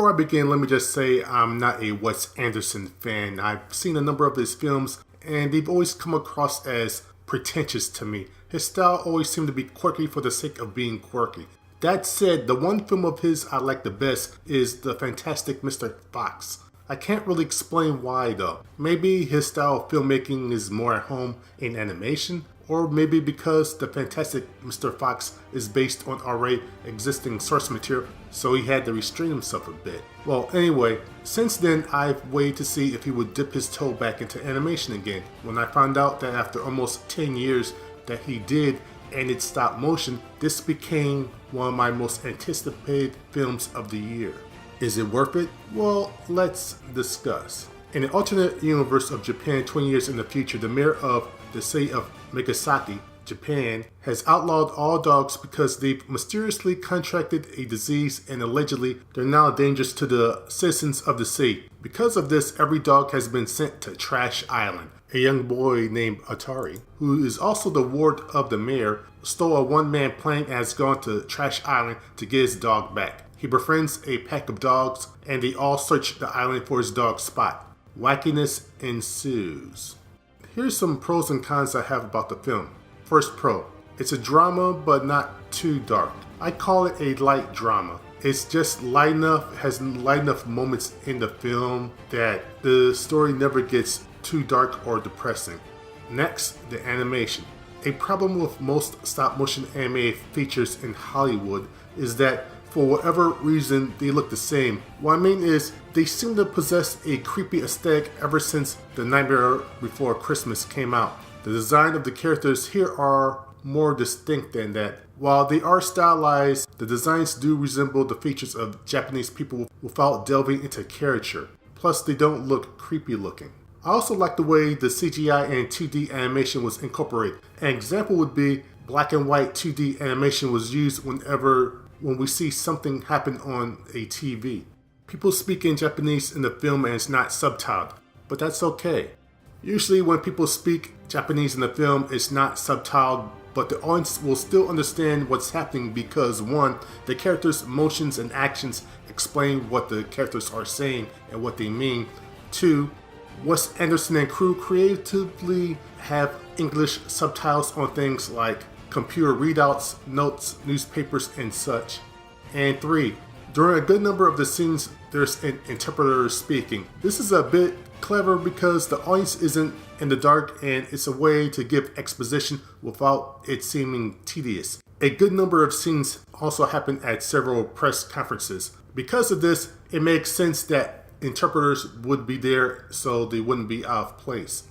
Before I begin, let me just say I'm not a Wes Anderson fan. I've seen a number of his films, and they've always come across as pretentious to me. His style always seemed to be quirky for the sake of being quirky. That said, the one film of his I like the best is The Fantastic Mr. Fox. I can't really explain why though. Maybe his style of filmmaking is more at home in animation, or maybe because The Fantastic Mr. Fox is based on already existing source material, so he had to restrain himself a bit. Well, anyway, since then I've waited to see if he would dip his toe back into animation again. When I found out that after almost 10 years that he did, and it's stop motion, this became one of my most anticipated films of the year. Is it worth it? Well, let's discuss. In an alternate universe of Japan 20 years in the future, the mayor of the city of Megasaki, Japan, has outlawed all dogs because they've mysteriously contracted a disease and allegedly they're now dangerous to the citizens of the city. Because of this, every dog has been sent to Trash Island. A young boy named Atari, who is also the ward of the mayor, stole a one-man plane and has gone to Trash Island to get his dog back. He befriends a pack of dogs and they all search the island for his dog Spot. Wackiness ensues. Here's some pros and cons I have about the film. First pro, it's a drama but not too dark. I call it a light drama. It's just light enough, has light enough moments in the film that the story never gets too dark or depressing. Next, the animation. A problem with most stop motion animated features in Hollywood is that for whatever reason they look the same. What I mean is they seem to possess a creepy aesthetic ever since The Nightmare Before Christmas came out. The design of the characters here are more distinct than that. While they are stylized, the designs do resemble the features of Japanese people without delving into caricature. Plus, they don't look creepy looking. I also like the way the CGI and 2D animation was incorporated. An example would be black and white 2D animation was used when we see something happen on a TV. People speak in Japanese in the film and it's not subtitled, but that's okay. Usually when people speak Japanese in the film, it's not subtitled, but the audience will still understand what's happening because 1, the characters' motions and actions explain what the characters are saying and what they mean. 2, Wes Anderson and crew creatively have English subtitles on things like computer readouts, notes, newspapers, and such. And 3, during a good number of the scenes, there's an interpreter speaking. This is a bit clever because the audience isn't in the dark and it's a way to give exposition without it seeming tedious. A good number of scenes also happen at several press conferences. Because of this, it makes sense that interpreters would be there so they wouldn't be out of place.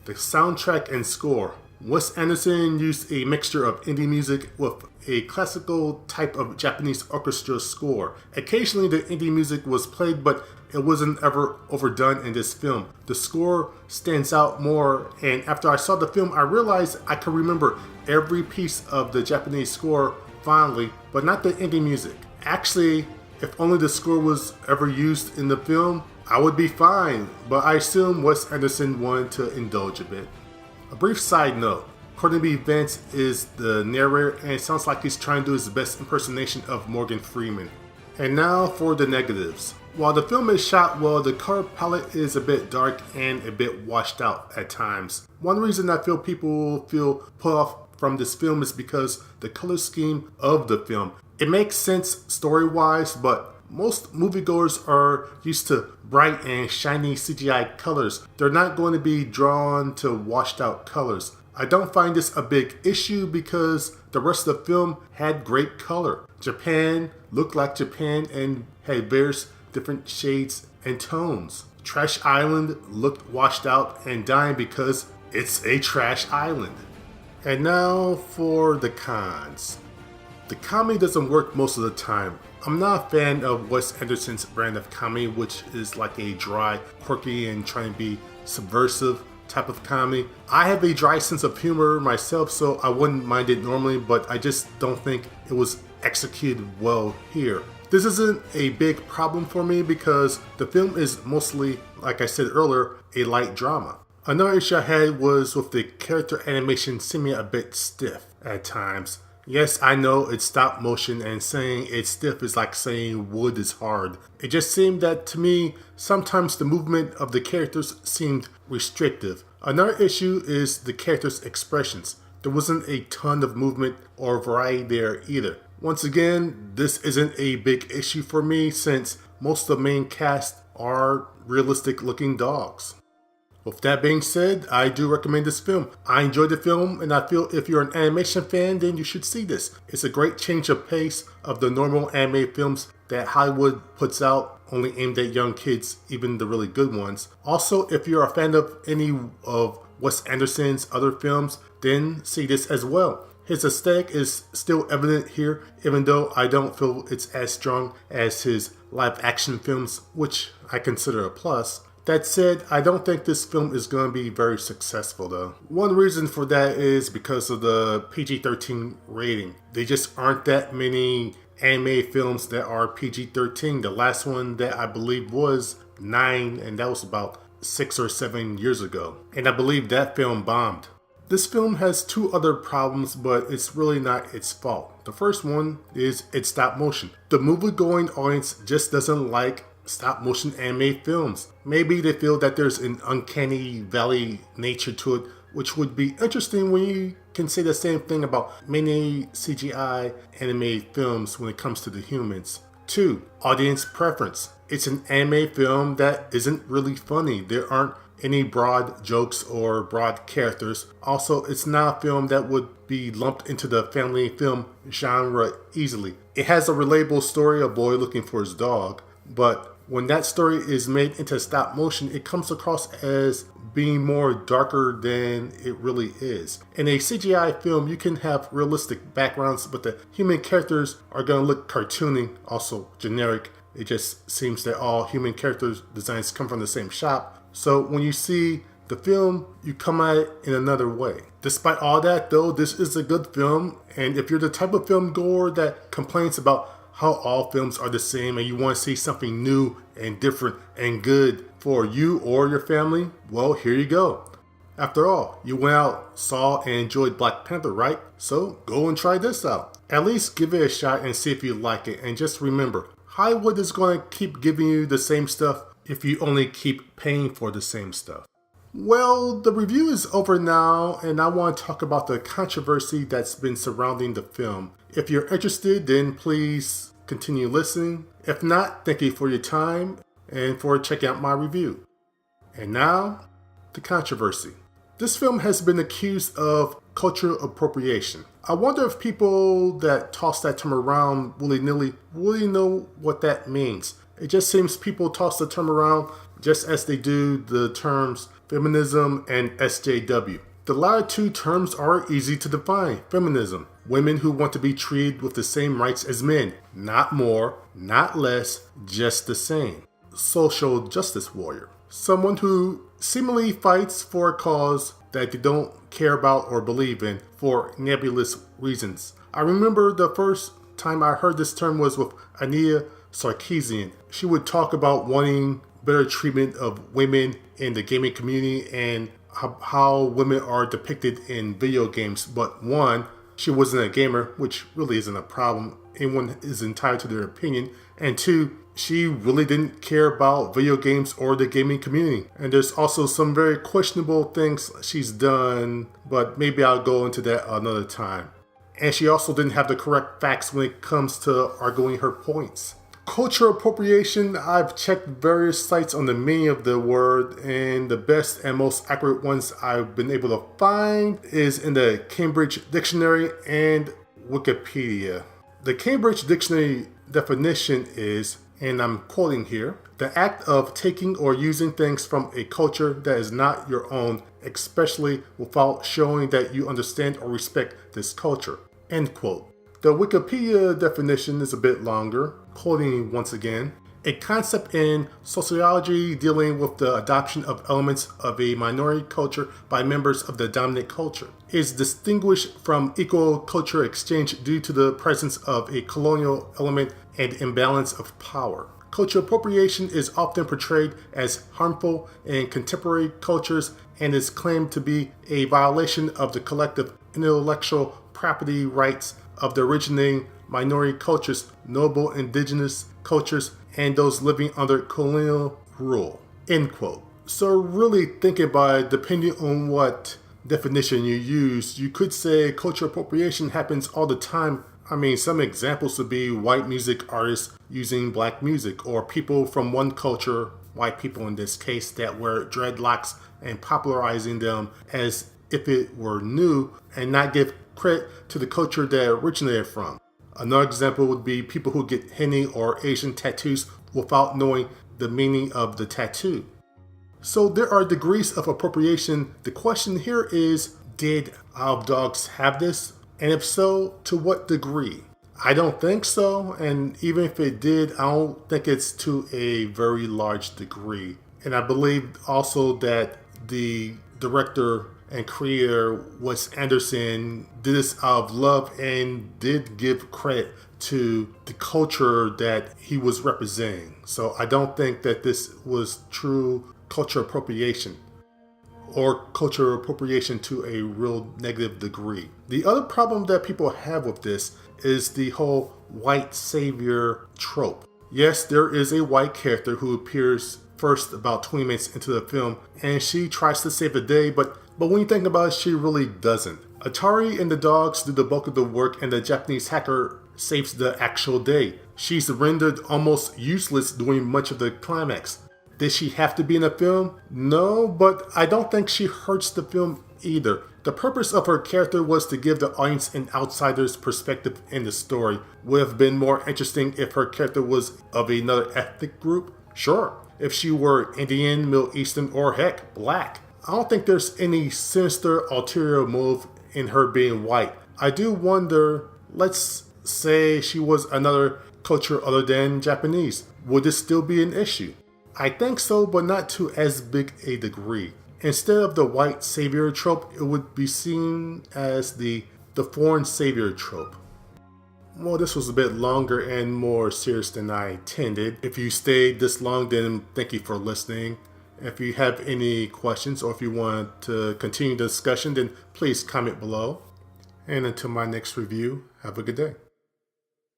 The soundtrack and score. Wes Anderson used a mixture of indie music with a classical type of Japanese orchestra score. Occasionally the indie music was played, but it wasn't ever overdone in this film. The score stands out more, and after I saw the film, I realized I could remember every piece of the Japanese score fondly, but not the indie music. Actually, if only the score was ever used in the film, I would be fine, but I assume Wes Anderson wanted to indulge a bit. A brief side note, Courtney B. Vance is the narrator and it sounds like he's trying to do his best impersonation of Morgan Freeman. And now for the negatives. While the film is shot well, the color palette is a bit dark and a bit washed out at times. One reason I feel people feel put off from this film is because the color scheme of the film. It makes sense story-wise, but most moviegoers are used to bright and shiny CGI colors. They're not going to be drawn to washed out colors. I don't find this a big issue because the rest of the film had great color. Japan looked like Japan and had various different shades and tones. Trash Island looked washed out and dying because it's a trash island. And now for the cons. The comedy doesn't work most of the time. I'm not a fan of Wes Anderson's brand of comedy, which is like a dry, quirky, and trying to be subversive type of comedy. I have a dry sense of humor myself, so I wouldn't mind it normally, but I just don't think it was executed well here. This isn't a big problem for me because the film is mostly, like I said earlier, a light drama. Another issue I had was with the character animation seeming a bit stiff at times. Yes, I know it's stop motion, and saying it's stiff is like saying wood is hard. It just seemed that to me, sometimes the movement of the characters seemed restrictive. Another issue is the characters' expressions. There wasn't a ton of movement or variety there either. Once again, this isn't a big issue for me since most of the main cast are realistic looking dogs. With that being said, I do recommend this film. I enjoyed the film, and I feel if you're an animation fan, then you should see this. It's a great change of pace of the normal anime films that Hollywood puts out, only aimed at young kids, even the really good ones. Also, if you're a fan of any of Wes Anderson's other films, then see this as well. His aesthetic is still evident here, even though I don't feel it's as strong as his live action films, which I consider a plus. That said, I don't think this film is going to be very successful though. One reason for that is because of the PG-13 rating. There just aren't that many anime films that are PG-13. The last one that I believe was 9, and that was about 6 or 7 years ago. And I believe that film bombed. This film has two other problems, but it's really not its fault. The first one is its stop motion. The movie-going audience just doesn't like stop motion anime films. Maybe they feel that there's an uncanny valley nature to it, which would be interesting when you can say the same thing about many CGI anime films when it comes to the humans. 2. Audience preference. It's an anime film that isn't really funny. There aren't any broad jokes or broad characters. Also, it's not a film that would be lumped into the family film genre easily. It has a relatable story, a boy looking for his dog, but when that story is made into stop motion, it comes across as being more darker than it really is. In a CGI film, you can have realistic backgrounds, but the human characters are going to look cartoony, also generic. It just seems that all human character designs come from the same shop. So when you see the film, you come at it in another way. Despite all that though, this is a good film, and if you're the type of film goer that complains about how all films are the same and you want to see something new and different and good for you or your family, well, here you go. After all, you went out, saw, and enjoyed Black Panther, right? So go and try this out. At least give it a shot and see if you like it. And just remember, Hollywood is going to keep giving you the same stuff if you only keep paying for the same stuff. Well, the review is over now, and I want to talk about the controversy that's been surrounding the film. If you're interested, then please continue listening. If not, thank you for your time and for checking out my review. And now, the controversy. This film has been accused of cultural appropriation. I wonder if people that toss that term around willy-nilly really know what that means. It just seems people toss the term around just as they do the terms feminism and SJW. The latter two terms are easy to define. Feminism, women who want to be treated with the same rights as men. Not more, not less, just the same. Social justice warrior, someone who seemingly fights for a cause that they don't care about or believe in for nebulous reasons. I remember the first time I heard this term was with Ania Sarkeesian. She would talk about wanting better treatment of women in the gaming community and how women are depicted in video games. But one, she wasn't a gamer, which really isn't a problem. Anyone is entitled to their opinion. And two, she really didn't care about video games or the gaming community. And there's also some very questionable things she's done, but maybe I'll go into that another time. And she also didn't have the correct facts when it comes to arguing her points. Cultural appropriation, I've checked various sites on the meaning of the word, and the best and most accurate ones I've been able to find is in the Cambridge Dictionary and Wikipedia. The Cambridge Dictionary definition is, and I'm quoting here, the act of taking or using things from a culture that is not your own, especially without showing that you understand or respect this culture. End quote. The Wikipedia definition is a bit longer, quoting once again, a concept in sociology dealing with the adoption of elements of a minority culture by members of the dominant culture. It is distinguished from equal culture exchange due to the presence of a colonial element and imbalance of power. Cultural appropriation is often portrayed as harmful in contemporary cultures and is claimed to be a violation of the collective intellectual property rights of the originating minority cultures, noble indigenous cultures, and those living under colonial rule. End quote. So really thinking about it, depending on what definition you use, you could say cultural appropriation happens all the time. I mean, some examples would be white music artists using black music, or people from one culture, white people in this case, that wear dreadlocks and popularizing them as if it were new and not give credit to the culture that it originated from. Another example would be people who get Hindi or Asian tattoos without knowing the meaning of the tattoo. So there are degrees of appropriation. The question here is, did Isle of Dogs have this? And if so, to what degree? I don't think so, and even if it did, I don't think it's to a very large degree. And I believe also that the director and creator Wes Anderson did this out of love and did give credit to the culture that he was representing. So I don't think that this was true culture appropriation, or cultural appropriation to a real negative degree. The other problem that people have with this is the whole white savior trope. Yes, there is a white character who appears first about 20 minutes into the film, and she tries to save the day, but when you think about it, she really doesn't. Atari and the dogs do the bulk of the work, and the Japanese hacker saves the actual day. She's rendered almost useless during much of the climax. Did she have to be in the film? No, but I don't think she hurts the film either. The purpose of her character was to give the audience an outsider's perspective in the story. Would have been more interesting if her character was of another ethnic group? Sure. If she were Indian, Middle Eastern, or heck, black. I don't think there's any sinister ulterior motive in her being white. I do wonder, let's say she was another culture other than Japanese. Would this still be an issue? I think so, but not to as big a degree. Instead of the white savior trope, it would be seen as the foreign savior trope. Well, this was a bit longer and more serious than I intended. If you stayed this long, then thank you for listening. If you have any questions or if you want to continue the discussion, then please comment below. And until my next review, have a good day.